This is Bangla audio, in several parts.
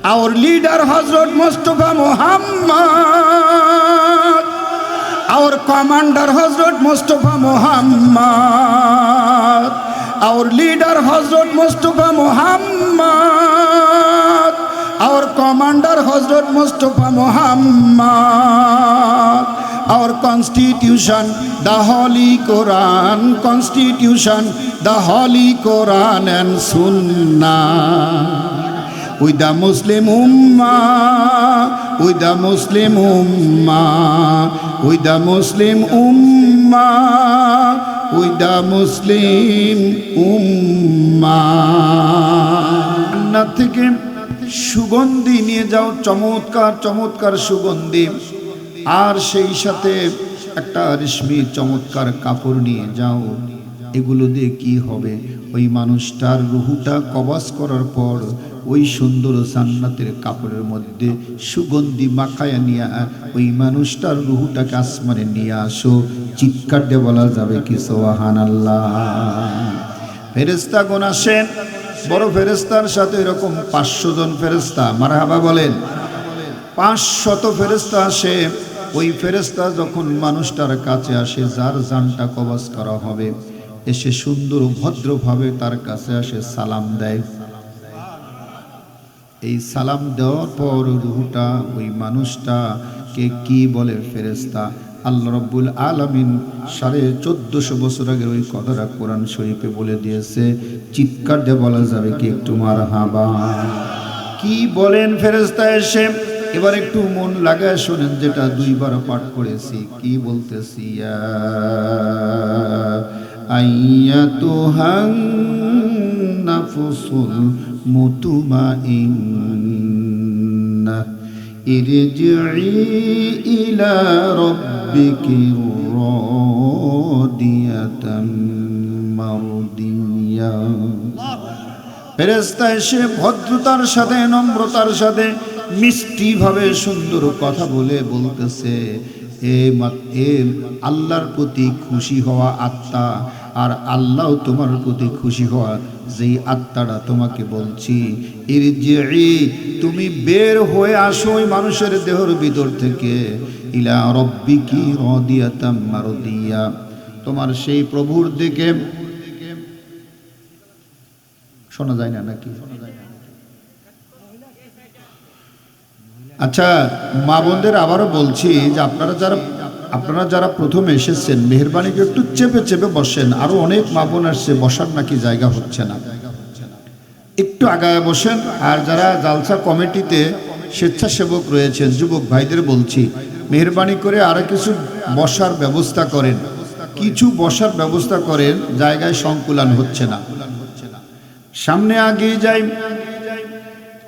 our leader Hazrat Mustafa Muhammad, our commander Hazrat Mustafa Muhammad, our leader Hazrat Mustafa Muhammad, our commander Hazrat Mustafa Muhammad, our constitution, the Holy Quran, constitution, the Holy Quran and Sunnah. With the Muslim Ummah, with the Muslim Ummah, with the Muslim Ummah, with the Muslim Ummah. আন্না থেকে সুগন্ধি নিয়ে যাও, চমৎকার চমৎকার সুগন্ধি, আর সেই সাথে একটা রেশমি চমৎকার কাপড় নিয়ে যাও। এগুলো দিয়ে কি হবে? ওই মানুষটার রুহুটা কবজ করার পর ওই সুন্দর জান্নাতের কাপড়ের মধ্যে সুগন্ধি মাখায়া নিয়ে ওই মানুষটার রুহুটাকে আসমানে নিয়ে আসো। চিৎকার দিয়ে বলা যাবে কি সুবহানাল্লাহ। ফেরেশতাগণ আসেন, বড় ফেরেশতার সাথে এরকম 500 জন ফেরেশতা, মারহাবা বলেন। 500 ফেরেশতা আসে। ওই ফেরেশতা যখন মানুষটার কাছে আসে, যার জানটা কবজ করা হবে, এসে সুন্দর ভদ্রভাবে তার কাছে আসে সালাম দেয়। এই সালাম দেওয়ার পর রুহটা ওই মানুষটাকে কি বলে ফেরেশতা? আল্লাহ রাব্বুল আলামিন 1450 বছর আগে ওই কথাটা কোরআন শরীফে বলে দিয়েছে। চিৎকার দিয়ে বলা যাবে কি একটু মারহাবা? কি বলেন ফেরেশতা এসে? এবার একটু মন লাগায় শোনেন, যেটা 2 বার পাঠ করেছি। কি বলতেছি? আইয়াতুহান নাফসুল মুতমাইন্নাহ ইরজিই ইলা রাব্বিকি রাদিয়াতাম মারদিয়া। ফেরেশতা এসে ভদ্রতার সাথে, নম্রতার সাথে, মিষ্টি ভাবে সুন্দর কথা বলে বলতেছে, এ আল্লাহর প্রতি খুশি হওয়া আত্মা, আর আল্লাহ তোমার প্রতি খুশি হওয়া যেই আত্মাটা তোমাকে বলছি, ইরজিই, তুমি বের হয়ে আসো ওই মানুষের দেহর ভিতর থেকে, ইলা রাব্বিকি রাদিয়াতাম মারদিয়া, তোমার সেই প্রভুর দিকে। শোনা যায় না নাকি? আচ্ছা মা বোনদের আবারও বলছি যে আপনারা যারা প্রথম এসেছেন, মেহেরবানি করে একটু চেপে চেপে বসেন। আরো অনেক মা বোন আসছে, বসার নাকি জায়গা হচ্ছে না, একটু আগায় বসেন। আর যারা জালসা কমিটিতে স্বেচ্ছাসেবক রয়েছেন, যুবক ভাইদের বলছি, মেহেরবানি করে আরো কিছু বসার ব্যবস্থা করেন, কিছু বসার ব্যবস্থা করেন, জায়গায় সংকুলান হচ্ছে না। সামনে আগিয়ে যাই।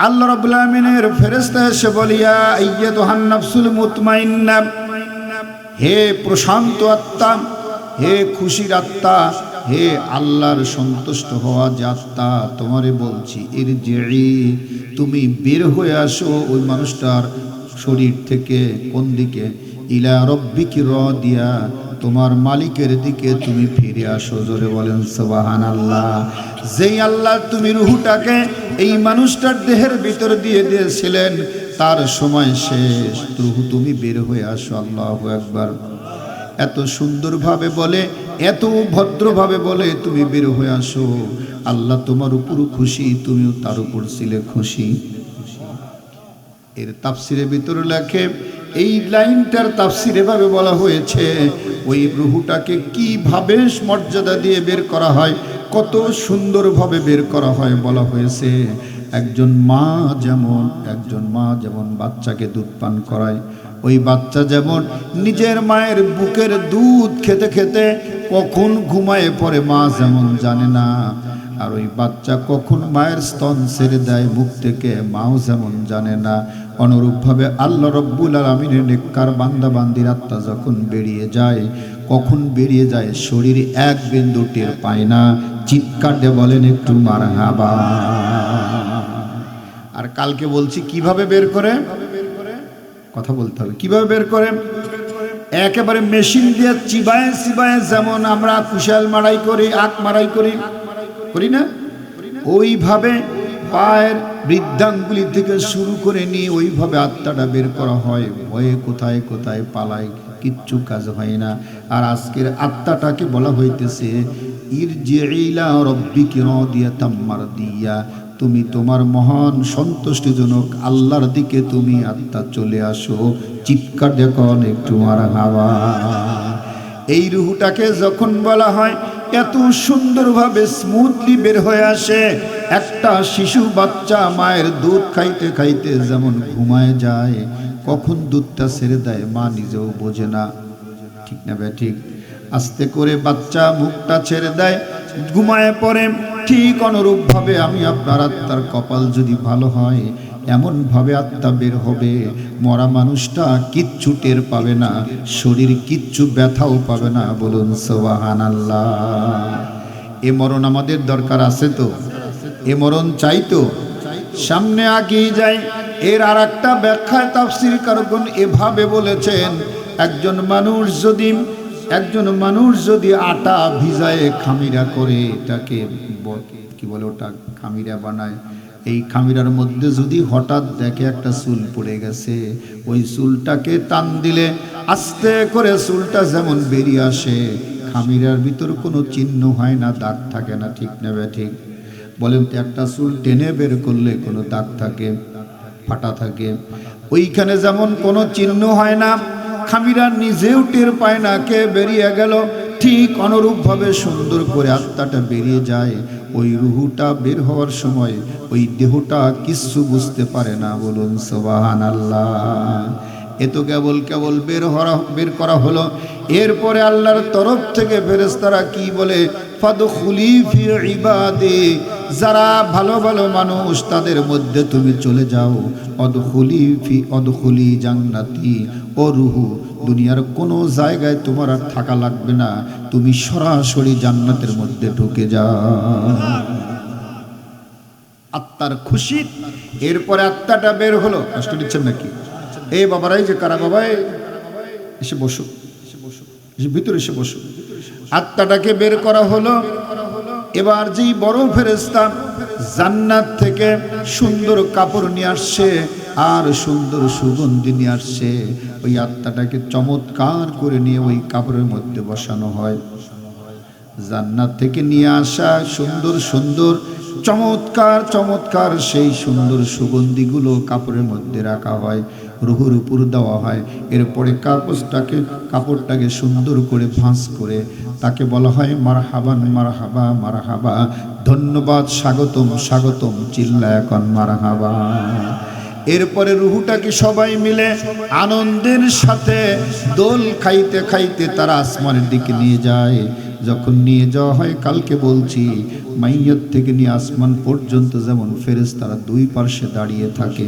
আল্লাহ রাব্বুল আমিনের ফেরেশতা এসে বলিয়া, আইয়াতুহান নাফসুল মুতমাইন্না, হে প্রশান্ত আত্মা, হে খুশির আত্মা, হে আল্লাহর সন্তুষ্ট হওয়া যে আত্মা, তোমারে বলছি, ইরজিই, তুমি বের হয়ে আসো ওই মানুষটার শরীর থেকে। কোন দিকে? ইলা রাব্বিকি রাদিয়া, তোমার মালিকের দিকে তুমি ফিরে আসো। জোরে বলেন সুবহানাল্লাহ। যেই আল্লাহ তুমি রুহুটাকে এই মানুষটার দেহের ভিতর দিয়ে দিয়েছিলেন, তার সময় শেষ, রুহু তুমি বের হয়ে আসো। আল্লাহু আকবার। এত সুন্দরভাবে বলে, এত ভদ্রভাবে বলে তুমি বের হয়ে আসো। আল্লাহ তোমার উপর খুশি, তুমিও তার উপর ছিলে খুশি। এর তাফসিরের ভিতরে লেখে, এই লাইনটার তাফসির এভাবে বলা হয়েছে, ওই রুহুটাকে কিভাবে মর্যাদা দিয়ে বের করা হয়, কত সুন্দরভাবে বের করা হয় বলা হয়েছে। একজন মা যেমন বাচ্চাকে দুধ পান করায়, ওই বাচ্চা যেমন নিজের মায়ের বুকের দুধ খেতে খেতে কখন ঘুমায় পড়ে মা যেমন জানে না, আর ওই বাচ্চা কখন মায়ের স্তন ছেড়ে দেয় মুখ থেকে মাও যেমন জানে না, অনুরূপভাবে আল্লাহ রাব্বুল আলামিনের নেককার বান্দা বান্দির আত্মা যখন বেরিয়ে যায়, কখন বেরিয়ে যায় শরীর এক বিন্দু টের পায় না। চিৎকার দিয়ে বলেন একটু মারহাবা। আর কালকে বলছি কিভাবে বের করে, কথা বলতে হবে, কিভাবে বের করে? একেবারে মেশিন দিয়ে চিবায়ে চিবায়ে, যেমন আমরা কুশাল মারাই করি, আখ মারাই করি, করি না? ওইভাবে পায়ের বৃদ্ধাঙ্গুলি থেকে শুরু করে নিয়ে ওইভাবে আত্মাটা বের করা হয়। ভয়ে কোথায় কোথায় পালায়, কিচ্ছু কাজ হয় না। আর আজকের আত্মাটাকে বলা হইতেছে ইরজিই ইলা রাব্বিকি রাদিয়াতাম মারদিয়া, তুমি তোমার মহান সন্তুষ্টিজনক আল্লাহর দিকে তুমি আত্মা চলে আসো। চিৎকার দেখুন একটু মারহাবা। এই রুহটাকে যখন বলা হয় এত সুন্দরভাবে স্মুথলি বের হয়ে আসে। একটা শিশু বাচ্চা মায়ের দুধ খাইতে খাইতে যেমন ঘুমায় যায়, কখন দুধটা ছেড়ে দেয় মা নিজেও বোঝে না, ঠিক না বে ঠিক? আস্তে করে বাচ্চা মুখটা ছেড়ে দেয়, ঘুমায় পড়ে। ঠিক অনুরূপভাবে আমি আপনার আত্মার কপাল যদি ভালো হয়, এমনভাবে আত্মা বের হবে, মরা মানুষটা কিচ্ছু টের পাবে না, শরীর কিচ্ছু ব্যথাও পাবে না। বলুন সুবহানাল্লাহ। এ মরণ আমাদের দরকার আছে তো? এ মরণ চাই তো? সামনে আগিয়ে যায়। এর আর একটা ব্যাখ্যায় তাফসীর কারকগণ এভাবে বলেছেন, একজন মানুষ যদি আটা ভিজায় খামিরা করে, এটাকে কি বলে, ওটা খামিরা বানায়। এই খামিরার মধ্যে যদি হঠাৎ দেখে একটা চুল পড়ে গেছে, ওই চুলটাকে টান দিলে আস্তে করে চুলটা যেমন বেরিয়ে আসে, খামিরার ভিতর কোনো চিহ্ন হয় না, দাগ থাকে না, ঠিক নেবে ঠিক? বলেন তো, একটা চুল টেনে বের করলে কোনো দাগ থাকে, ফাটা থাকে? ওইখানে যেমন কোনো চিহ্ন হয় না, খামিরা নিজেও টের পায় না কে বেরিয়ে গেল, ঠিক অনুরূপভাবে সুন্দর করে আত্মাটা বেরিয়ে যায়। ওই রুহুটা বের হওয়ার সময় ওই দেহটা কিচ্ছু বুঝতে পারে না। বলুন সুবহানাল্লাহ। এ তো কেবল বের করা হলো। এরপরে আল্লাহর তরফ থেকে ফেরেশতারা কি বলে, ফাদখুলি ফি ইবাদি, যারা ভালো ভালো মানুষ তাদের মধ্যে তুমি চলে যাও। অদখুলি জান্নাতি, ও রুহু, দুনিয়ার কোনো জায়গায় তোমার আর থাকা লাগবে না, তুমি সরাসরি জান্নাতের মধ্যে ঢুকে যাও। আত্মার খুশি। এরপরে আত্মাটা বের হলো। কষ্ট দিচ্ছেন নাকি? এই বাবারাই যে কারা, বাবা এসে বসো, ভিতরে এসে বসো। আত্মাটাকে বের করা হলো। এবার যেই বড় ফেরেশতা জান্নাত থেকে সুন্দর কাপড় নিয়ে আসছে আর সুন্দর সুগন্ধি নিয়ে আসছে, ওই আত্মাটাকে চমৎকার করে নিয়ে ওই কাপড়ের মধ্যে বসানো হয়। জান্নাত থেকে নিয়ে আসা সুন্দর সুন্দর চমৎকার সেই সুন্দর সুগন্ধিগুলো কাপড়ের মধ্যে রাখা হয়, রুহুর উপর দেওয়া হয়। এরপরে কাপড়টাকে সুন্দর করে ভাঁজ করে তাকে বলা হয় মারহাবান, মারহাবা, মারহাবা, ধন্যবাদ, স্বাগতম, চিল্লায় এখন মারহাবা। এরপরে রুহুটাকে সবাই মিলে আনন্দের সাথে দোল খাইতে খাইতে তারা আসমানের দিকে নিয়ে যায়। যখন নিয়ে যাওয়া হয়, কালকে বলছি, মাইয়াত থেকে নিয়ে আসমান পর্যন্ত যেমন ফেরেশতারা দুই পার্শ্বে দাঁড়িয়ে থাকে,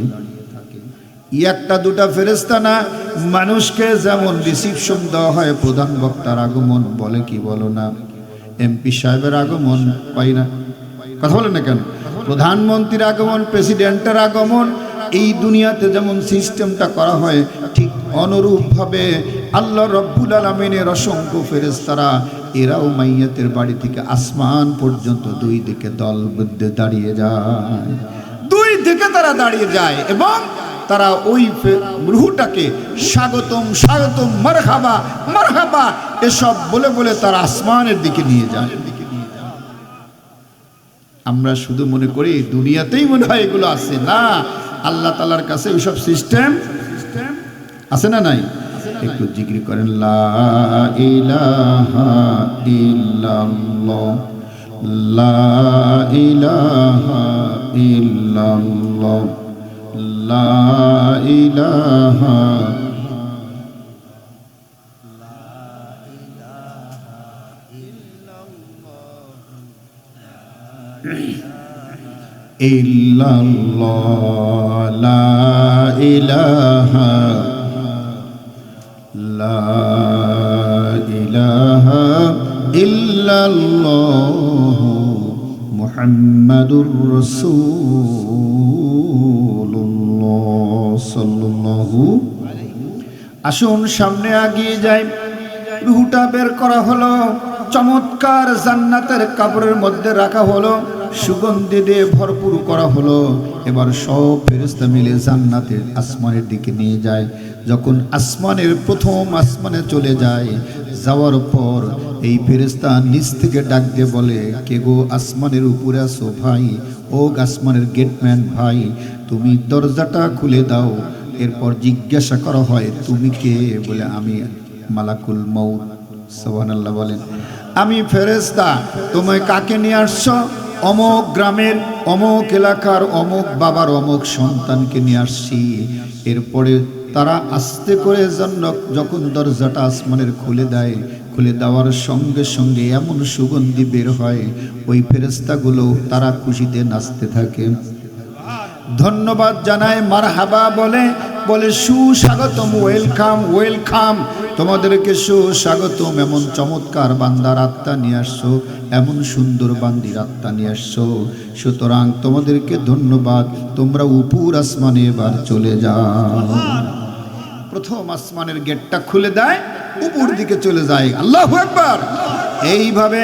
একটা দুটা ফেরেশতা না, মানুষকে যেমন রিসিপশন দেওয়া হয়, প্রধান বক্তার আগমন বলে কি বলো না, এমপি সাহেবের আগমন পাই না, কথা বলেন না কেন, প্রধানমন্ত্রীর আগমন, প্রেসিডেন্টের আগমন, এই দুনিয়াতে যেমন সিস্টেমটা করা হয়, ঠিক অনুরূপভাবে আল্লাহ রব্বুল আলামিনের অসংখ্য ফেরেশতারা এরাও মাইয়াতের বাড়ি থেকে আসমান পর্যন্ত দুই দিকে দলবদ্ধ দাঁড়িয়ে যায়, দুই দিকে তারা দাঁড়িয়ে যায় এবং তারা ওই রূহটাকে স্বাগতম, মারহাবা, মারহাবা এসব বলে বলে তারা আসমানের দিকে নিয়ে যায়। আমরা শুধু মনে করি দুনিয়াতেই মনে হয় এগুলো আছে, না, আল্লাহ তাআলার কাছে ওইসব সিস্টেম আছে না নাই? একটু জিকির করেন, লা ইলাহা ইল্লাল্লাহ, লা ইলাহা ইল্লাল্লাহ, লা ইলাহা ইল্লাল্লাহ, লা ইলাহা, লা ইলাহা ইল্লাল্লাহ, মুহাম্মাদুর রাসূলুল্লাহ সাল্লাল্লাহু। আসুন সামনে এগিয়ে যাই। রূহটা বের করা হলো, চমৎকার জান্নাতের কাপড়ের মধ্যে রাখা হলো। সুগন্ধি দিয়ে ভরপুর করা হলো। এবার সব ফেরেশতা মিলে জান্নাতের আসমানের দিকে নিয়ে যায়। যখন আসমানের প্রথম আসমানে চলে যায়, যাওয়ার পর এই ফেরেশতা নিচ থেকে ডাক দিয়ে বলে, কে গো আসমানের উপরে আছো ভাই? ও আসমানের গেটম্যান ভাই, তুমি দরজাটা খুলে দাও। এরপর জিজ্ঞাসা করা হয়, তুমি কে? বলে, আমি মালাকুল মউত। সুবহানাল্লাহ বলেন। আমি ফেরেশতা, তুমি কাকে নিয়ে আসছো? অমুক গ্রামের অমুক এলাকার অমুক বাবার অমুক সন্তানকে নিয়ে আসছি। এরপরে তারা আস্তে করে যখন দরজাটা আসমানের খুলে দেয়, খুলে দেওয়ার সঙ্গে সঙ্গে এমন সুগন্ধি বের হয়, ওই ফেরেশতাগুলো তারা খুশিতে নাচতে থাকে, ধন্যবাদ জানায়, মারহাবা বলে, বলে সুস্বাগতম, ওয়েলকাম ওয়েলকাম, তোমাদেরকে সুস্বাগতম। এমন চমৎকার বান্দার আত্মা নিয়ে আসছো, এমন সুন্দর বান্দির আত্মা নিয়ে আসছো, সুতরাং তোমাদেরকে ধন্যবাদ। তোমরা উপর আসমানে এবার চলে যাও। প্রথম আসমানের গেটটা খুলে দেয়, উপর দিকে চলে যায়। আল্লাহু আকবার। এইভাবে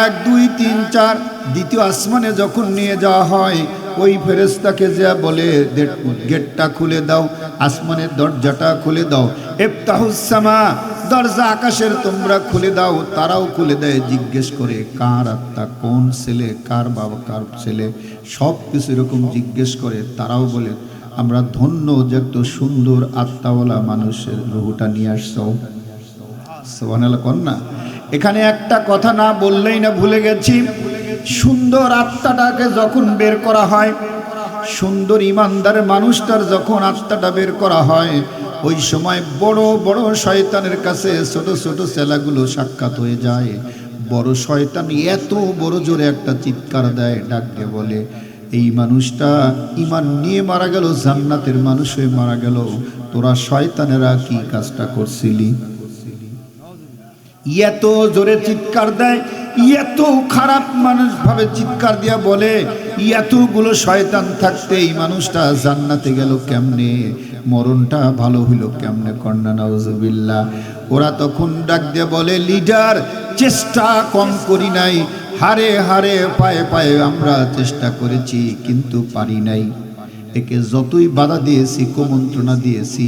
1 2 3 4 দ্বিতীয় আসমানে যখন নিয়ে যাওয়া হয়, ওই ফেরেশতাকে যা বলে, গেটটা খুলে দাও, আসমানের দরজাটা খুলে দাও। ইফতাহুস সামা, দরজা আকাশের তোমরা খুলে দাও। তারাও খুলে দেয়। জিজ্ঞেস করে, কার আত্মা, কোন ছেলে, কার বাবা, কার ছেলে, সব কিছু এরকম জিজ্ঞেস করে। তারাও বলে, আমরা ধন্য যে এত সুন্দর আত্মাওয়ালা মানুষের রূহটা নিয়ে আসছো। সুবহানাল্লাহ কন্যা। এখানে একটা কথা না বললেই না, ভুলে গেছি। সুন্দর আত্মাটাকে যখন বের করা হয়, সুন্দর ইমানদার মানুষটার যখন আত্মাটা বের করা হয়, ওই সময় বড় বড় শয়তানের কাছে ছোট ছোট ছেলেগুলো সাক্ষাৎ হয়ে যায়। বড় শয়তান এত বড় জোরে একটা চিৎকার দেয়, ডাক দিয়ে বলে, এই মানুষটা ঈমান নিয়ে মারা গেল, জান্নাতের মানুষ হয়ে মারা গেল, তোরা শয়তানেরা কি কাজটা করছিলি? এত জোরে চিৎকার দেয়, এত খারাপ মানুষ ভাবে চিৎকার দিয়া বলে, এতগুলো শয়তান থাকতে এই মানুষটা জান্নাতে গেল কেমনে, মরণটা ভালো হইল কেমনে? কন্যা নাউজুবিল্লাহ। ওরা তখন ডাক দিয়ে বলে, লিডার, চেষ্টা কম করি নাই, হারে হারে পায়ে পায়ে আমরা চেষ্টা করেছি, কিন্তু পারি নাই। একে যতই বাধা দিয়েছি, কুমন্ত্রণা দিয়েছি,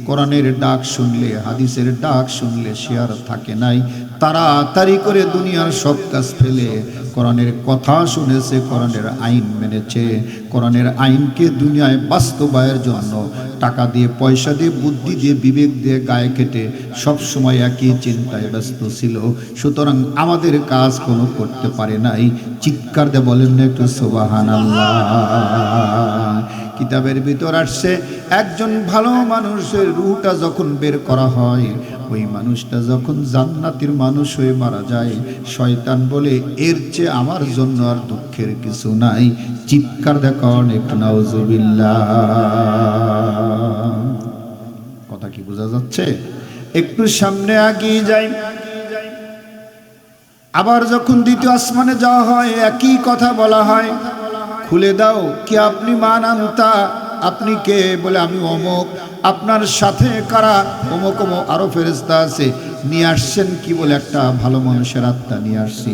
কোরআনের ডাক শুনলে, হাদিসের ডাক শুনলে সে আর থাকে নাই। তাড়াতাড়ি করে দুনিয়ার সব কাজ ফেলে কোরআনের কথা শুনেছে, কোরআনের আইন মেনেছে। কোরআনের আইনকে দুনিয়ায় বাস্তবায়নের জন্য টাকা দিয়ে, পয়সা দিয়ে, বুদ্ধি দিয়ে, বিবেক দিয়ে, গায়ে কেটে সব সময় একই চিন্তায় ব্যস্ত ছিল। সুতরাং আমাদের কাজ কোনো করতে পারে নাই। চিৎকার দিয়ে বলেন না একটু সুবহানাল্লাহ। কিতাবের ভিতর আসছে, একজন ভালো মানুষের রূহটা যখন বের করা হয়, ওই মানুষটা যখন জান্নাতের মানুষ হয়ে মারা যায়, শয়তান বলে, এর চেয়ে আমার জন্য আর দুঃখের কিছু নাই। চিৎকার দেখান একটু নাউজুবিল্লাহ। কথা কি বোঝা যাচ্ছে? একটু সামনে এগিয়ে যাই। আবার যখন দ্বিতীয় আসমানে যাওয়া হয়, একই কথা বলা হয়, খুলে দাও। কি আপনি? মান আনতা, আপনি কে? বলে, আমি অমুক। আপনার সাথে কারা? অমুক অমুক আরো ফেরেশতা আছে। নিয়ে আসছেন কি? বলে, একটা ভালো মানুষের আত্মা নিয়ে আসছি।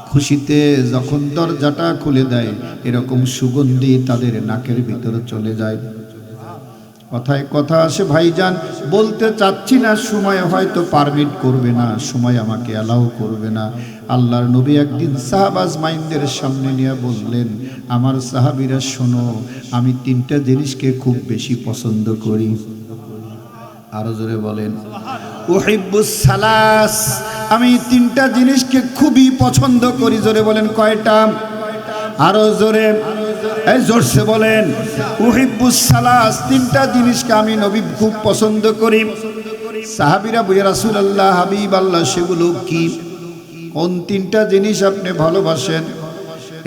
খুশিতে যখন দরজাটা খুলে দেয়, এরকম সুগন্ধি তাদের নাকের ভিতরে চলে যায়। কথায় কথা আসে ভাইজান, বলতে চাচ্ছি না, সময় হয়তো পারমিট করবে না, সময় আমাকে অ্যালাউ করবে না। আল্লাহর নবী একদিন সাহাবা আজমাইনদের সামনে নিয়ে বললেন, আমার সাহাবীরা শোনো, আমি 3টা জিনিসকে খুব বেশি পছন্দ করি। আরো জোরে বলেন, উহিব্বুস সালাস, আমি 3টা জিনিসকে খুবই পছন্দ করি। জোরে বলেন, কয়টা? আরো জোরে, এই জোরসে বলেন, উহিব্বুস সালাস, 3টা জিনিসকে আমি নবী খুব পছন্দ করি। সাহাবীরা বলে, রাসূলুল্লাহ, হাবিব আল্লাহ, সেগুলো কি? কোন 3টা জিনিস আপনি ভালোবাসেন?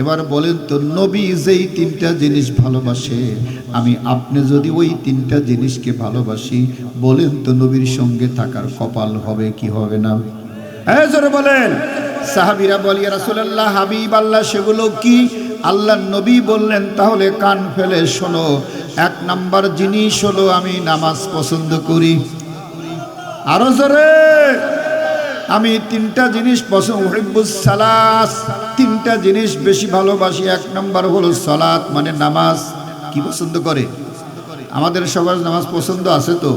এবার বলেন তো, নবী যেই 3টা জিনিস ভালোবাসে, আমি আপনি যদি ওই 3টা জিনিসকে ভালোবাসি, বলেন তো নবীর সঙ্গে থাকার কপাল হবে কি হবে না? হ্যাঁ, জোরে বলেন। সাহাবীরা বলে, ইয়া রাসূলুল্লাহ, হাবিব আল্লাহ, সেগুলো কি? আল্লাহর নবী বললেন, তাহলে কান ফেলে শোনো। 1 নাম্বার জিনিস হলো, আমি নামাজ পছন্দ করি। আরো জোরে, আমি তিনটা জিনিস পছন্দ, উহিব্বুস সালাস, তিনটা জিনিস বেশি ভালোবাসি। এক নম্বর হলো সালাত, মানে নামাজ। কি পছন্দ করে? আমাদের সবার নামাজ পছন্দ আছে তো?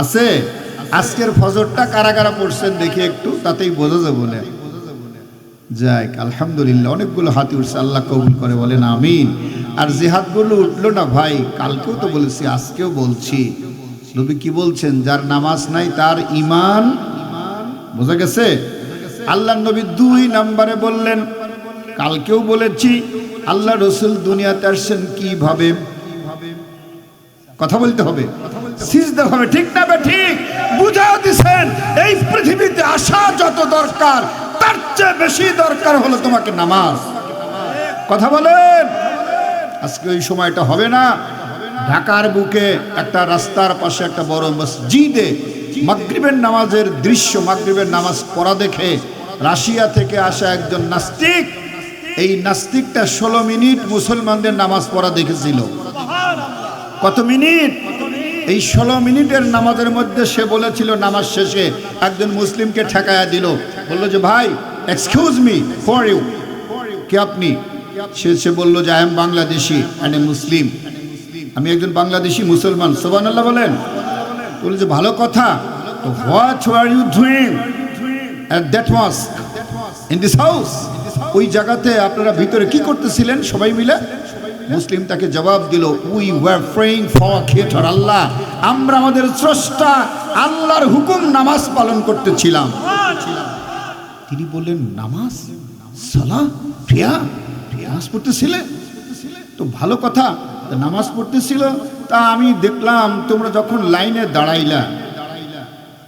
আছে। আজকের ফজরটা কারা কারা পড়ছেন দেখি একটু, তাতেই বোঝা যাবে না। যাক, আলহামদুলিল্লাহ, অনেকগুলো হাতি উঠছে, আল্লাহ কবুল করে বলেন আমিন। আর যে হাতগুলো উঠলো না ভাই, কালকেও তো বলেছি, আজকেও বলছি, নবী কি বলছেন? যার নামাজ নাই তার ঈমান, বোঝা গেছে? আল্লাহ নবী 2 নম্বরে বললেন, কালকেও বলেছি, আল্লাহ রসুল দুনিয়াতে আসছেন কিভাবে? কথা বলতে হবে, সিজদা হবে, ঠিক না ঠিক? বুঝা দিছেন এই পৃথিবীতে আসা যত দরকার, তার চেয়ে বেশি দরকার হলো তোমাকে নামাজ। কথা বলেন। আজকে ওই সময়টা হবে না। ঢাকার বুকে একটা রাস্তার পাশে একটা বড় মসজিদে মাগরিবের নামাজের দৃশ্য, মাগরিবের নামাজ পড়া দেখে রাশিয়া থেকে আসা একজন নাস্তিক, এই নাস্তিকটা 16 মিনিট মুসলমানদের নামাজ পড়া দেখেছিল। কত মিনিট? এই 16 মিনিটের নামাজের মধ্যে সে বলেছিল, নামাজ শেষে একজন মুসলিমকে ঠেকায়া দিল, বলল যে ভাই, এক্সকিউজ মি ফর ইউ, কে আপনি? সে বলল যে I am Bangladeshi and a মুসলিম, আমি একজন বাংলাদেশি মুসলমান। সুবহানাল্লাহ বলেন। বলল যে ভালো কথা, তো what were you doing at that mosque in this house? ওই জায়গাতে আপনারা ভিতরে কি করতেছিলেন সবাই মিলে? মুসলিম তাকে জবাব দিল, we were praying for creator Allah, আমরা আমাদের স্রষ্টা আল্লাহর হুকুম নামাজ পালন করতেছিলাম। তিনি বললেন, নামাজ, সালাহ, প্রিয়া, নামাজ পড়তেছিলে তো ভালো কথা। নামাজ পড়তেছিল, তা আমি দেখলাম তোমরা যখন লাইনে দাঁড়াইলা,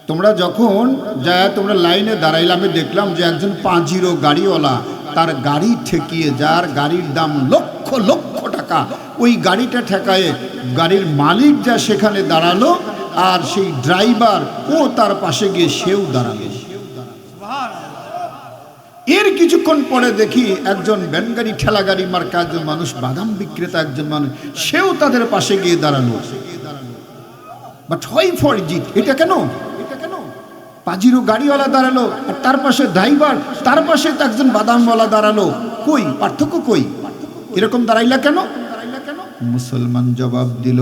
তোমরা লাইনে দাঁড়াইলা, আমি দেখলাম যে একজন পাঁজিরো গাড়িওয়ালা তার গাড়ি ঠেকিয়ে, যার গাড়ির দাম লক্ষ লক্ষ টাকা, ওই গাড়িটা ঠেকায়ে গাড়ির মালিক যা সেখানে দাঁড়ালো, আর সেই ড্রাইভার ও তার পাশে গিয়ে সেও দাঁড়ালো। এর কিছুক্ষণ পরে দেখি একজন ভ্যানগাড়ি, ঠেলা গাড়ি মার্কা একজন মানুষ, বাদাম বিক্রেতা একজন মানুষ, সেও তাদের পাশে গিয়ে দাঁড়ালো। But why for it? এটা কেন? পাজিরো গাড়িওয়ালা দাঁড়ালো, আর তার পাশে ড্রাইভার, তার পাশে একজন বাদামওয়ালা দাঁড়ালো, কই পার্থক্য কই? এরকম দাঁড়াইলা কেন? মুসলমান জবাব দিল,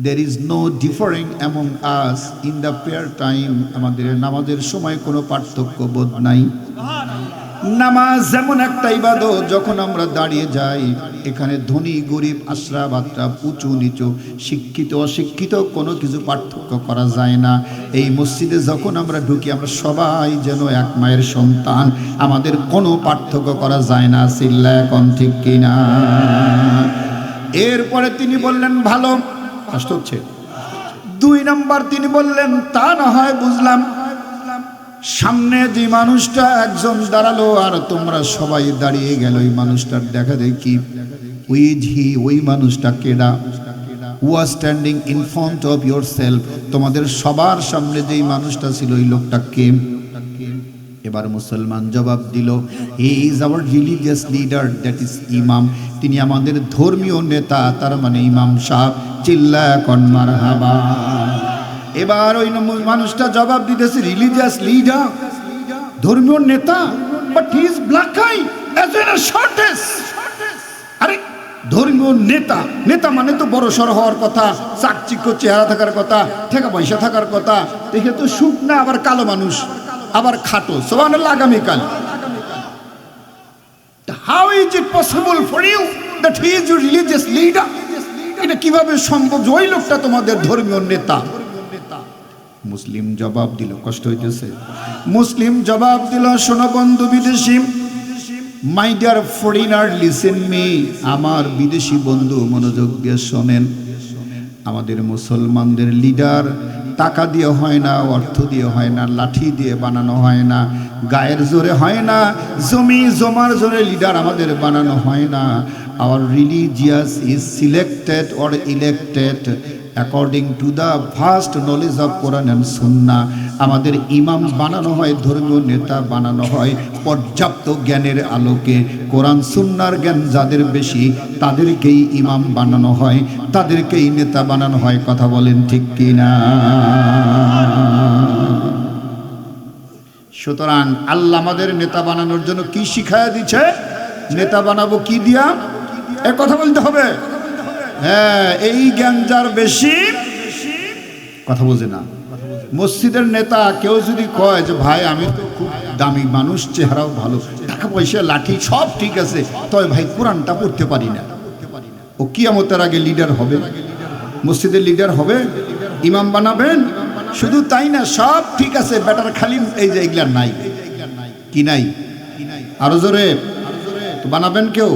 there is no differing among us in the prayer time, আমাদের নামাজের সময় কোনো পার্থক্য বোধ নাই। নামাজ যেমন একটা ইবাদত, যখন আমরা দাঁড়িয়ে যাই, এখানে ধনী গরিব, আশ্রা বাত্রা, উঁচু নিচু, শিক্ষিত অশিক্ষিত কোনো কিছু পার্থক্য করা যায় না। এই মসজিদে যখন আমরা ঢুকি, আমরা সবাই যেন এক মায়ের সন্তান, আমাদের কোনো পার্থক্য করা যায় না। চিল্লায় এখন ঠিক কিনা? এরপরে তিনি বললেন, ভালো, কষ্ট হচ্ছে। 2 নম্বর তিনি বললেন, তা না হয় বুঝলাম, সামনে যে মানুষটা একজন দাঁড়ালো আর তোমরা সবাই দাঁড়িয়ে গেল, ওই মানুষটার দেখা দেখি, ওই মানুষটা কেডা? Was standing in front of your self, তোমাদের সবার সামনে যেই মানুষটা ছিল, ওই লোকটা কে? এবার মুসলমান জবাব দিল, he is our religious leader, that is ইমাম, তিনি আমাদের ধর্মীয় নেতা, তার মানে ইমাম সাহেব। চিল্লা কোন মারহাবা। এবার ওই মানুষটা জবাব দিতেছে, রিলিজিয়াস লিডার, ধর্মীয় নেতা, but he is black eye as well as shortage. আরে ধর্মীয় নেতা, নেতা মানে তো বড় সড় হওয়ার কথা, চাকচিক্য চেহারা থাকার কথা, টাকা পয়সা থাকার কথা। দেখে তো শুকনা, আবার কালো মানুষ, আবার খাটো। সুবহানাল্লাহ। আগামীকাল how is it possible for you that he is your religious leader? এটা কিভাবে সম্ভব যে ওই লোকটা তোমাদের ধর্মীয় নেতা? মুসলিম জবাব দিল, কষ্ট হইতেছে। মুসলিম জবাব দিল, শোনো বন্ধু বিদেশি, my dear foreigner listen me, আমার বিদেশি বন্ধু মনোযোগ দিয়ে শোনেন। আমাদের মুসলমানদের লিডার টাকা দিয়ে হয় না, অর্থ দিয়ে হয় না, লাঠি দিয়ে বানানো হয় না, গায়ের জোরে হয় না, জমি জমার জোরে লিডার আমাদের বানানো হয় না। Our religious is selected or elected according to the vast knowledge of Quran and Sunnah. আমাদের ইমাম বানানো হয়, ধর্মীয় নেতা বানানো হয় পর্যাপ্ত জ্ঞানের আলোকে। কোরআন সুন্নাহর জ্ঞান যাদের বেশি, তাদেরকেই ইমাম বানানো হয়, তাদেরকেই নেতা বানানো হয়। কথা বলেন ঠিক কিনা? সুতরাং আল্লাহ আমাদের নেতা বানানোর জন্য কি শিখায়া দিচ্ছে? নেতা বানাবো কি দিয়া? এ কথা বলতে হবে। হ্যাঁ, এই জ্ঞান যার বেশি কথা বোঝে না। মসজিদের নেতা কেউ যদি কয় যে ভাই আমি তো খুব দামি মানুষ, চেহারাও ভালো, টাকা পয়সা লাঠি সব ঠিক আছে, তবে ভাই কোরআনটা পড়তে পারি না, ও কিয়ামতের আগে লিডার হবে? মসজিদের লিডার হবে? ইমাম বানাবেন? শুধু তাই না, সব ঠিক আছে, বেটার খালি এই যে এগুলা নাই, কি নাই? আরো জোরে তো বানাবেন কেউ?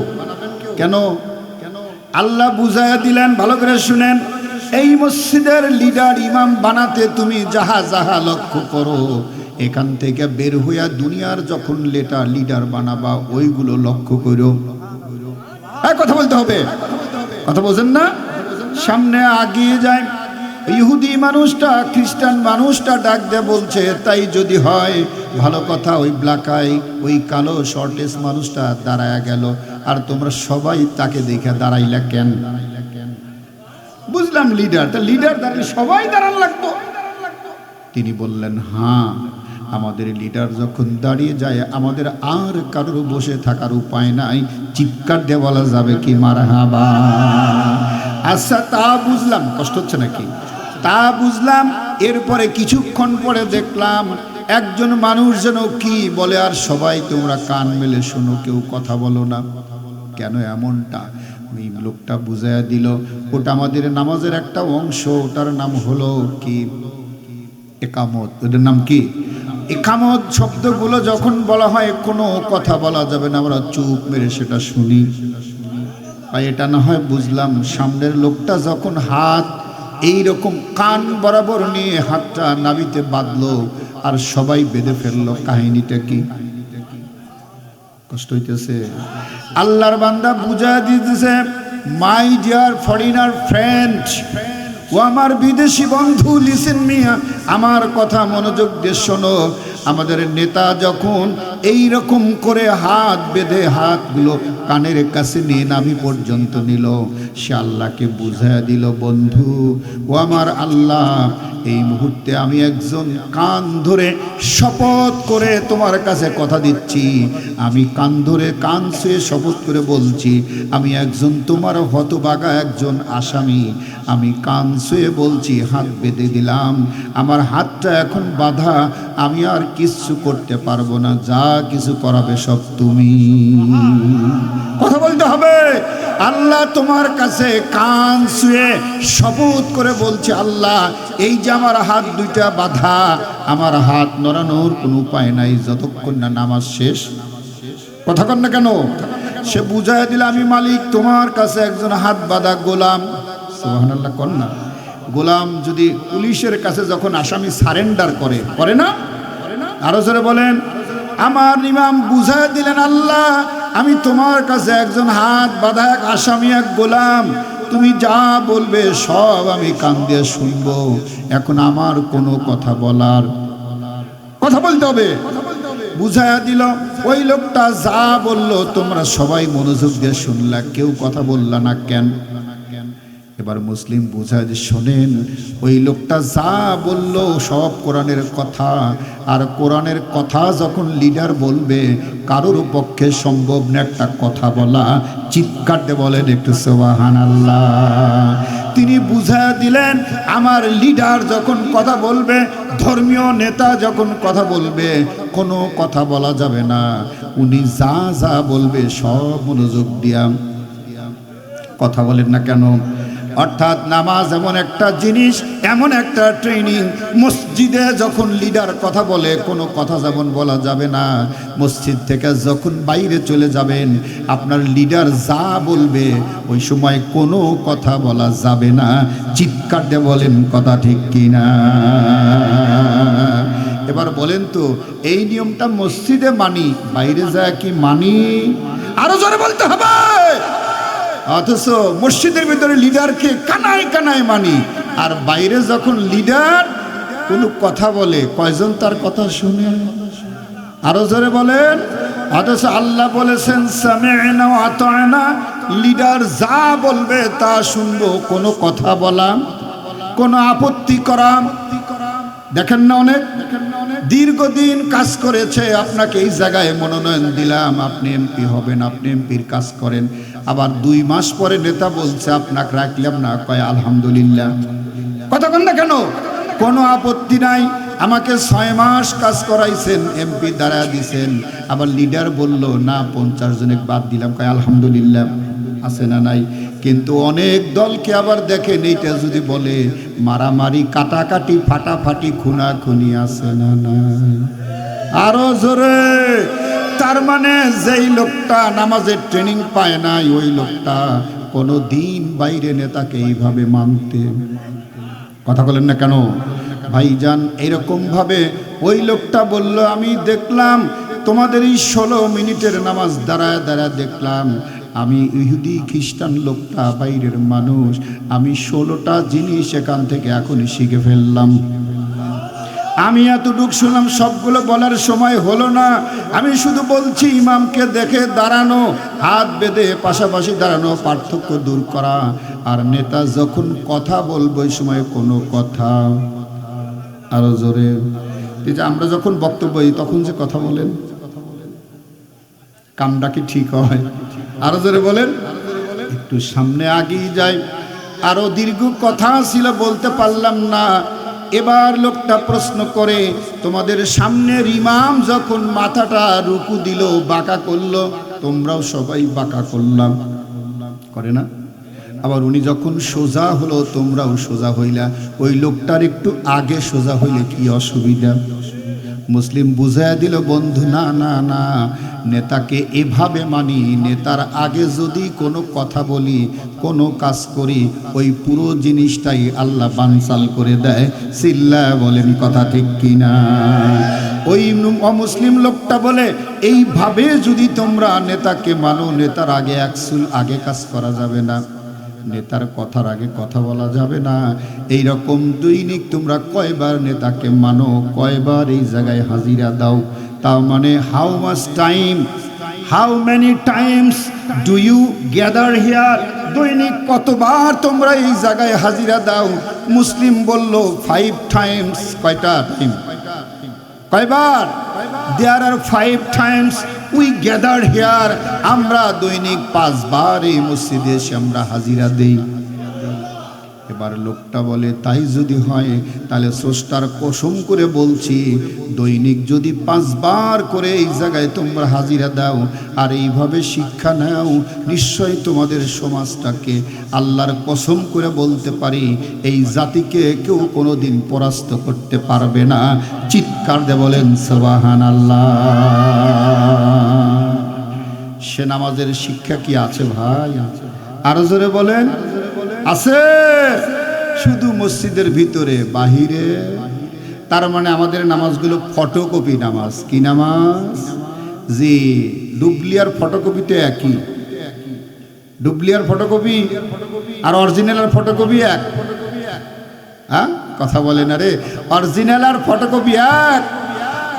কেন? আল্লাহ বুঝায়া দিলেন, ভালো করে শুনেন, এই মসজিদের লিডার ইমাম বানাতে তুমি যাহা যাহা লক্ষ্য করো, এখান থেকে বের হইয়া দুনিয়ার যখন লিডার বানাবা ওইগুলো লক্ষ্য করো। কথা বলতে হবে, কথা বোঝেন না? সামনে আগিয়ে যায়, ইহুদি মানুষটা খ্রিস্টান মানুষটা ডাক দিয়ে বলছে, তাই যদি হয় ভালো কথা, ওই ব্ল্যাকাই ওই কালো শর্টেজ মানুষটা দাঁড়ায়া গেল, আর তোমরা সবাই তাকে দেখে দাঁড়াইলা কেন? বুঝলাম লিডার, তা লিডার দাঁড়িয়ে সবাই দাঁড়ান লাগতো। তিনি বললেন, হ্যাঁ, আমাদের লিডার যখন দাঁড়িয়ে যায় আমাদের আর কারোর বসে থাকার উপায় নাই, চিৎকার দিয়ে বলা যাবে কি মারহাবা। আচ্ছা, তা বুঝলাম, কষ্ট হচ্ছে নাকি? তা বুঝলাম। এরপরে কিছুক্ষণ পরে দেখলাম একজন মানুষ যেন কি বলে, আর সবাই তোমরা কান মেলে শোনো, কেউ কথা বলো না। কেন এমনটা? ওই লোকটা বুঝাইয়া দিল, ওটা আমাদের নামাজের একটা অংশ, ওটার নাম হলো কি? একামত। ওটার নাম কি? একামত। শব্দগুলো যখন বলা হয় কোনো কথা বলা যাবে না, আমরা চুপ মেরে সেটা শুনি। আর এটা না হয় বুঝলাম। সামনের লোকটা যখন হাত এইরকম কান বরাবর নিয়ে হাতটা নাভিতে বাঁধলো আর সবাই বেঁধে ফেললো, কাহিনীটা কি? কষ্ট হইতেছে? আল্লাহর বান্দা বুঝা দিতেছে, মাই ডিয়ার ফরেনার ফ্রেন্ড, ও আমার বিদেশি বন্ধু, লিসেন মিয়া, আমার কথা মনোযোগ দিয়ে শোনো। আমাদের নেতা যখন এই রকম করে হাত বেঁধে হাতগুলো কানের কাছে নিয়ে নাভি পর্যন্ত নিল, সে আল্লাহকে বুঝাইয়া দিল, বন্ধু ও আমার আল্লাহ, এই মুহূর্তে আমি একজন কান ধরে শপথ করে তোমার কাছে কথা দিচ্ছি, আমি কান ধরে কান ছুঁয়ে শপথ করে বলছি, আমি একজন তোমার হতভাগা একজন আসামি, আমি কান ছুঁয়ে বলছি, হাত বেঁধে দিলাম, আমার হাতটা এখন বাঁধা, আমি আর কিচ্ছু করতে পারবো না, যা কিছু করাবে সব তুমি। কথা বলতে হবে। আল্লাহ তোমার কাছে কান ছুঁয়ে শপথ করে বলছে, আল্লাহ এই যে আমার হাত দুইটা বাঁধা, আমার হাত নড়ানোর কোনো উপায় নাই যতক্ষণ না নামাজ শেষ। কথা কন না কেন? সে বুঝাইয়া দিল, আমি মালিক তোমার কাছে একজন হাত বাঁধা গোলাম। সুবহানাল্লাহ কন না। গোলাম যদি পুলিশের কাছে যখন আসামি সারেন্ডার করে না? আরো জোরে বলেন। আমার ইমাম বুঝাইয়া দিলেন, আল্লাহ আমি তোমার কাছে একজন হাত বাঁধা এক আসামি, এক গোলাম, তুমি যা বলবে সব আমি কান দিয়ে শুনবো, এখন আমার কোনো কথা বলার, কথা বলতে হবে। বুঝাইয়া দিল। ওই লোকটা যা বলল তোমরা সবাই মনোযোগ দিয়ে শুনলা, কেউ কথা বললা না কেন? এবার মুসলিম বুঝায় যে, শোনেন, ওই লোকটা যা বলল সব কোরআনের কথা, আর কোরআনের কথা যখন লিডার বলবে কারোর পক্ষে সম্ভব না একটা কথা বলা। চিৎকার দিয়ে বলেন একটু সুবহানাল্লাহ। তিনি বুঝায় দিলেন, আমার লিডার যখন কথা বলবে, ধর্মীয় নেতা যখন কথা বলবে, কোনো কথা বলা যাবে না, উনি যা যা বলবে সব মনোযোগ দিয়া কথা বলেন না কেন? অর্থাৎ নামাজ এমন একটা জিনিস, এমন একটা ট্রেনিং, মসজিদে যখন লিডার কথা বলে কোনো কথা যেমন বলা যাবে না, মসজিদ থেকে যখন বাইরে চলে যাবেন আপনার লিডার যা বলবে ওই সময় কোনো কথা বলা যাবে না। চিৎকার দিয়ে বলেন কথা ঠিক কিনা? এবার বলেন তো, এই নিয়মটা মসজিদে মানি, বাইরে যায় কি মানি? আরো জোরে বলতে হবে। অথচ মসজিদের ভিতরে লিডারকে কানায় কানায় মানি, আর বাইরে যখন লিডার কোনো কথা বলে কয়জন তার কথা শুনে? আরো জোরে বলেন। অথচ আল্লাহ বলেছেন, সামি'না ওয়া আতা'না, লিডার যা বলবে তা শুনবো, কোনো কথা বলা, কোনো আপত্তি করা দেখেন না অনেক দীর্ঘদিন কাজ করেছে, আপনাকে এই জায়গায় মনোনয়ন দিলাম, আপনি এমপি হবেন, আপনি এমপির কাজ করেন, আবার 2 মাস পরে নেতা বলছে আপনাকে রাখলাম না, কয় আলহামদুলিল্লাহ। কথা বলেন না কেন? কোনো আপত্তি নাই, আমাকে 6 মাস কাজ করাইছেন, এমপি দাঁড়া দিছেন, আবার লিডার বলল না 50 জনের বাদ দিলাম, কয় আলহামদুলিল্লাহ। আছে না নাই? কিন্তু অনেক দলকে আবার দেখেন এইটা যদি বলে মারামারি, কাটাকাটি, ফাটাফাটি, খুনাখুনি, আছে না নাই? আরো জোরে। তার মানে যেই লোকটা নামাজের ট্রেনিং পায় নাই, ওই লোকটা কোনো দিন বাইরে নেতাকে এইভাবে মানতে, কথা বলেন না কেন ভাইজান? এরকম ভাবে ওই লোকটা বলল, আমি দেখলাম তোমাদের এই 16 মিনিটের নামাজ দাঁড়ায় দাঁড়ায় দেখলাম, আমি ইহুদি খ্রিস্টান লোকটা বাইরের মানুষ, আমি 16টা জিনিস এখান থেকে এখনই শিখে ফেললাম। আমি এতটুক শুনলাম, সবগুলো বলার সময় হলো না। আমি শুধু বলছি ইমামকে দেখে দাঁড়ানো, হাত বেঁধে পাশাপাশি দাঁড়ানো, পার্থক্য দূর করা। আর নেতা যখন কথা বলবো ওই সময় কোনো কথা, আরো জোরে, আমরা যখন বক্তব্য তখন যে কথা বলেন, কামটা কি ঠিক হয়? আরো জোরে বলেন। একটু সামনে আগিয়ে যাই, আরো দীর্ঘ কথা ছিল বলতে পারলাম না। এবার লোকটা প্রশ্ন করে, তোমাদের সামনের ইমাম যখন মাথাটা রুকু দিল, বাঁকা করলো, তোমরাও সবাই বাঁকা করলাম, করে না? আবার উনি যখন সোজা হলো, তোমরাও সোজা হইলা। ওই লোকটার একটু আগে সোজা হইলে কি অসুবিধা? মুসলিম বুঝাইয়া দিল, বন্ধু না না না, নেতাকে এভাবে মানি, নেতার আগে যদি কোনো কথা বলি, কোনো কাজ করি, ওই পুরো জিনিসটাই আল্লাহ বানচাল করে দেয়। সিল্লা বলেন কথা ঠিক কিনা? ওই অমুসলিম লোকটা বলে, এইভাবে যদি তোমরা নেতাকে মানো, নেতার আগে একচুল আগে কাজ করা যাবে না, নেতার কথার আগে কথা বলা যাবে না। এই রকম দৈনিক তোমরা কয়বার নেতাকে মানো, কয়বার এই জায়গায় হাজিরা দাও? তাও মানে how much time, how many times do you gather here? দৈনিক কতবার তোমরা এই জায়গায় হাজিরা দাও? মুসলিম বলল 5 টাইমস। কয়টা টাইম? কয়বার? দেয়ার আর 5 টাইমস উই গ্যাদার হিয়ার। আমরা দৈনিক 5 বার এই মসজিদে এসে আমরা হাজিরা দেই। এবার লোকটা বলে, তাই যদি হয় তাহলে স্রষ্টার কসম করে বলছি, দৈনিক যদি 5 বার করে এই জায়গায় তোমরা হাজিরা দাও আর এইভাবে শিক্ষা নাও, নিশ্চয়ই তোমাদের সমাজটাকে, আল্লাহর কসম করে বলতে পারি, এই জাতিকে কেউ কোনোদিন পরাস্ত করতে পারবে না। চিৎকার দিয়ে বলেন সুবহানাল্লাহ। সে নামাজের শিক্ষা কি আছে ভাই? আরো জোরে বলেন, আছে। শুধু মসজিদের ভিতরে, বাহিরে। তার মানে আমাদের নামাজগুলো ফটোকপি নামাজ। কি নামাজ? জি, ডুপ্লিয়ার ফটোকপিতে একই। ডুপ্লিয়ার ফটোকপি আর অরিজিনাল আর ফটোকপি এক? হ্যাঁ, কথা বলে না রে। অরিজিনাল আর ফটোকপি এক।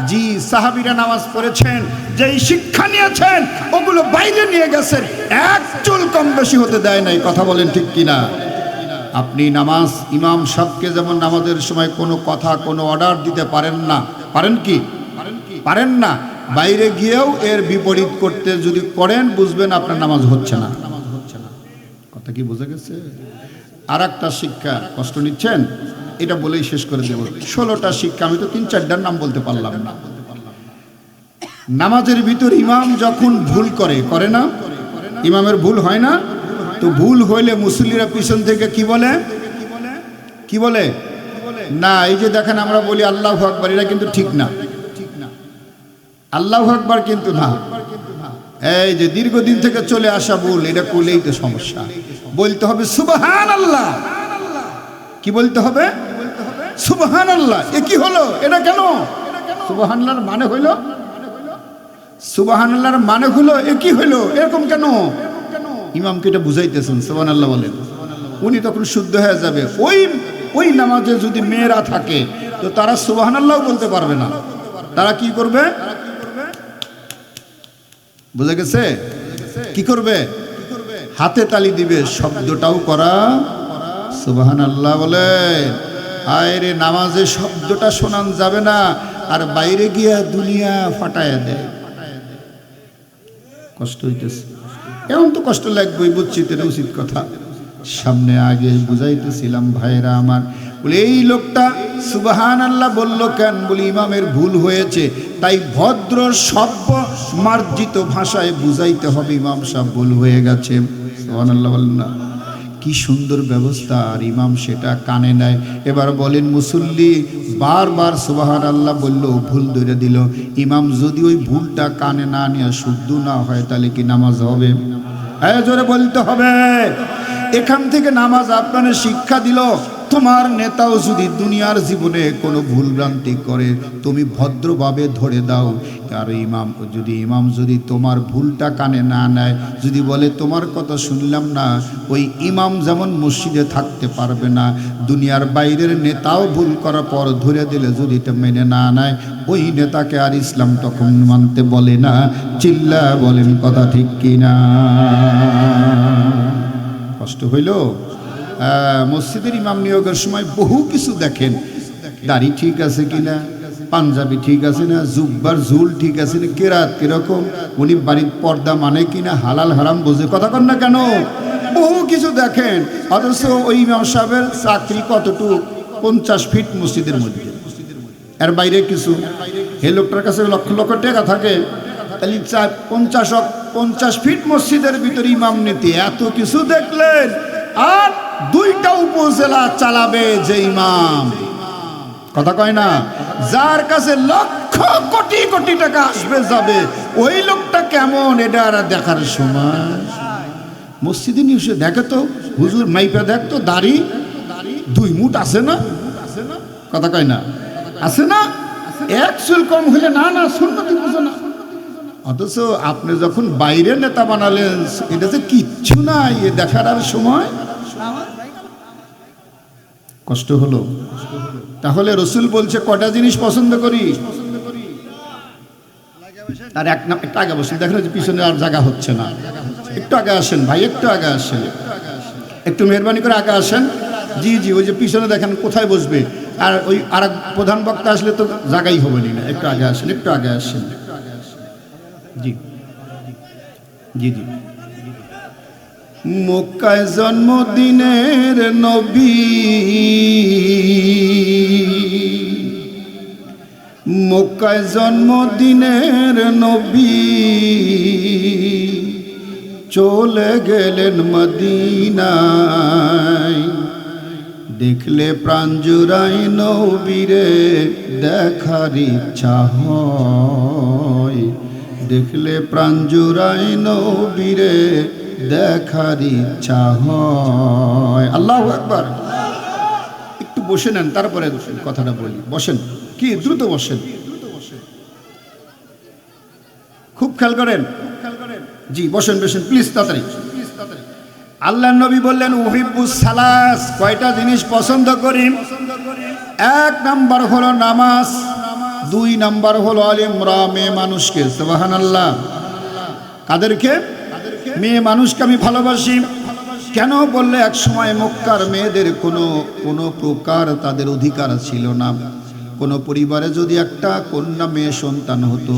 জি, সাহাবীরা নামাজ পড়েছেন, যেই শিক্ষা নিয়েছেন ওগুলো বাইরে নিয়ে গেছেন, এক চুল কম বেশি হতে দেয় নাই। কথা বলেন ঠিক কিনা? আপনি নামাজ, ইমাম সাহেবকে যেমন নামাজের সময় কোনো কথা, কোনো অর্ডার দিতে পারেন না, পারেন কি? পারেন না। বাইরে গিয়েও এর বিপরীত করতে যদি করেন, বুঝবেন আপনার নামাজ হচ্ছে না। কথা কি বোঝা গেছে? আর একটা শিক্ষা, কষ্ট নিচ্ছেন, এটা বলেই শেষ করে দেব। 16টা শিক্ষা, আমি তো 3-4টার নাম বলতে পারলাম না। নামাজের ভিতর ইমাম যখন ভুল করে না? ইমামের ভুল হয় না? তো ভুল হইলে মুসল্লিরা পিছন থেকে কি বলে? কি বলে? না, এই যে দেখেন আমরা বলি আল্লাহু আকবার, এটা কিন্তু ঠিক না। আল্লাহু আকবার কিন্তু না। এই যে দীর্ঘদিন থেকে চলে আসা ভুল, এটা করলেই তো সমস্যা। বলতে হবে সুবহানাল্লাহ। কি বলতে হবে? সুবহানাল্লাহ। এ কি হলো? এটা কেন? সুবহানাল্লাহর মানে হইলো, সুবহানাল্লাহর মানে হলো এ কি হইলো, এরকম কেন? ইমামকে এটা বুঝাইতেছেন, সুবহানাল্লাহ বলেন। উনি তখন শুদ্ধ হয়ে যাবে। ওই নামাজে যদি মেয়েরা থাকে তো তারা সুবহানাল্লাহ বলতে পারবে না। তারা কি করবে? বুঝা গেছে? কি করবে? হাতে তালি দিবে, শব্দটাও করা সুবহানাল্লাহ বলে। হায় রে, নামাজে শব্দটা শোনান যাবে না, আর বাইরে গিয়া দুনিয়া ফাটায় দেয়। কষ্ট হইতেছে, এমন তো কষ্ট লাগবেই, বুঝছি তো, উচিত কথা। সামনে আগে বুঝাইতেছিলাম ভাইরা আমার, বলে এই লোকটা সুবহানাল্লাহ বলল কেন? বলি ইমামের ভুল হয়েছে, তাই ভদ্র সভ্য মার্জিত ভাষায় বুঝাইতে হবে ইমাম সাহেব ভুল হয়ে গেছে। সুবহানাল্লাহ বলেন না? কি সুন্দর ব্যবস্থা, আর ইমাম সেটা কানে নেয়। এবার বলেন মুসল্লি বারবার সুবহানাল্লাহ বলল, ভুল ধরে দিল, ইমাম যদি ওই ভুলটা কানে না নিয়ে শুদ্ধ না হয় তাহলে কি নামাজ হবে? জোরে বলতে হবে। এখান থেকে নামাজ আপনার শিক্ষা দিল, তোমার নেতাও যদি দুনিয়ার জীবনে কোনো ভুল ভ্রান্তি করে তুমি ভদ্রভাবে ধরে দাও। আর ইমাম যদি তোমার ভুলটা কানে না নেয়, যদি বলে তোমার কথা শুনলাম না, ওই ইমাম যেমন মসজিদে থাকতে পারবে না, দুনিয়ার বাইরের নেতাও ভুল করার পর ধরে দিলে যদি এটা মেনে না নেয়, ওই নেতাকে আর ইসলাম তখন মানতে বলে না। চিল্লা বলেন কথা ঠিক কিনা? কষ্ট হইল? মসজিদের ইমাম নিয়োগের সময় বহু কিছু দেখেন, দাড়ি ঠিক আছে কিনা, পাঞ্জাবি ঠিক আছে না, জুব্বার ঝুল ঠিক আছে না, কেরাত কিরকম, উনি বাড়ির পর্দা মানে কিনা, হালাল হারাম বোঝে কথা কন না কেন, বহু কিছু দেখেন। অথচ ওই ইমাম সাহেবের চাকরি কতটুকু? 50 ফিট মসজিদের মধ্যে, এর বাইরে কিছু। এই লোকটার কাছে লক্ষ লক্ষ টাকা থাকে, তাহলে 50 ফিট মসজিদের ভিতরে ইমাম নীতি, এত কিছু দেখলেন। আর 2টা উপজেলা চালাবে যে ইমাম, কথা কয় না, যার কাছে লক্ষ কোটি কোটি টাকা আসবে যাবে, ওই লোকটা কেমন এটা আর দেখার সময়? মসজিদে নিয়ে দেখে তো, হুজুর মাইপা দেখতো দাড়ি 2 মুঠ আছে না, কথা কয় না, আছে না, 1 চুল কম হইলে না না সুন্নতি বুঝো না। অথচ আপনি যখন বাইরে নেতা বানালেন, এটা যে কিচ্ছু নাই, এ দেখার আর সময়। কষ্ট হলো। তাহলে রসুল বলছে কটা জিনিস পছন্দ করি, আর একটা আগে বসেন, দেখেন যে পিছনে আর জায়গা হচ্ছে না, একটু আগে আসেন ভাই, একটু আগে আসেন, একটু মেহরবানি করে আগে আসেন। জি জি, ওই যে পিছনে দেখেন কোথায় বসবে, আর ওই আর প্রধান বক্তা আসলে তো জায়গাই হবে না, একটু আগে আসেন, একটু আগে আসেন। জি জি জি। মক্কায় জন্মদিনের নবী, মক্কায় জন্মদিনের নবী, চলে গেলেন মদিনায়। দেখলে প্রাণ জুড়ায় নবীরে দেখার ইচ্ছা হয়, দেখলে প্রাণ জুড়ায় নবীরে দেখার ইচ্ছা হয়। আল্লাহু আকবার। একটু বসে নেন, তারপরে কথাটা বলি। বসেন, কি দ্রুত বসেন, খুব খেয়াল করেন। জি বসেন বসেন প্লিজ, তাড়াতাড়ি। আল্লাহর নবী বললেন উহিব্বুস সালাস, কয়টা জিনিস পছন্দ করি। 1 নাম্বার হলো নামাজ, 2 নাম্বার হলো আলিমরা, মেয়ে মানুষকে। সুবহানাল্লাহ। কাদেরকে? মেয়ে মানুষকে আমি ভালোবাসি। কেন বললে, এক সময় মক্কার মেয়েদের কোনো প্রকার তাদের অধিকার ছিল না। কোনো পরিবারে যদি একটা কন্যা মেয়ে সন্তান হতো,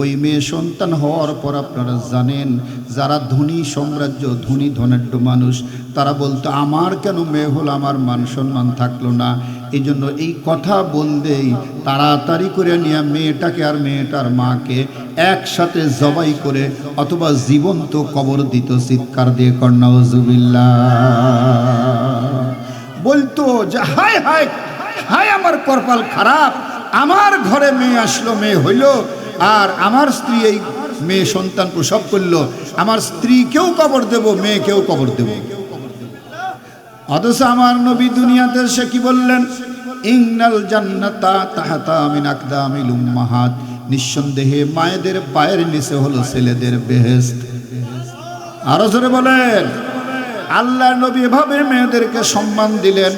ওই মেয়ে সন্তান হওয়ার পর আপনারা জানেন, যারা ধনী সাম্রাজ্য, ধনী ধনাঢ্য মানুষ, তারা বলতো আমার কেন মেয়ে হলো, আমার মান সম্মান থাকলো না। এই জন্য এই কথা বললেই তাড়াতাড়ি করে নিয়ে মেয়েটাকে আর মেয়েটার মাকে একসাথে জবাই করে অথবা জীবন্ত কবর দিত। চিৎকার দিয়ে কন্নাউজুবিল্লাহ বলতো যে হায় হায় হায়, আমার কপাল খারাপ, আমার ঘরে মেয়ে আসলো, মেয়ে হইল, আর আমার স্ত্রী এই মেয়ে সন্তান প্রসব করলো, আমার স্ত্রীকেও কবর দেব, মেয়েকেও কবর দেব। অথচ আমার নবী দুনিয়াতে এসে কি বললেন? ইন্নাল জান্নাতা তাহতা মিন আকদামিল উম্মাহাত, নিঃসন্দেহে মায়েদের পায়ের নিচে হলো ছেলেদের বেহেশত। আরো জোরে বলেন। আল্লাহ নবী এভাবে মেয়েদেরকে সম্মান দিলেন,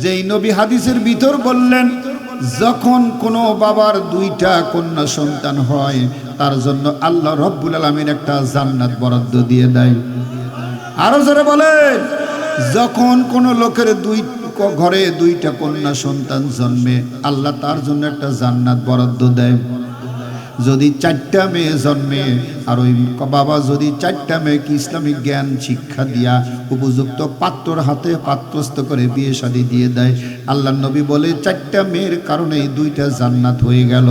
যেই নবী হাদিসের ভিতর বললেন যখন কোনো বাবার 2টা কন্যা সন্তান হয়, তার জন্য আল্লাহ রব্বুল আলামিন একটা জান্নাত বরাদ্দ দিয়ে দেয়। আরো জোরে বলেন। যখন কোনো লোকের 2 ঘরে দুইটা কন্যা সন্তান জন্মে আল্লাহ তার জন্য একটা জান্নাত বরাদ্দ দেয়। যদি 4টা মেয়ে জন্মে আর ওই বাবা যদি 4টা মেয়েকে ইসলামিক জ্ঞান শিক্ষা দিয়া উপযুক্ত পাত্রর হাতে পাত্রস্থ করে বিয়ে শাদী দিয়ে দেয়, আল্লাহ নবী বলে 4টা মেয়ের কারণে 2টা জান্নাত হয়ে গেল।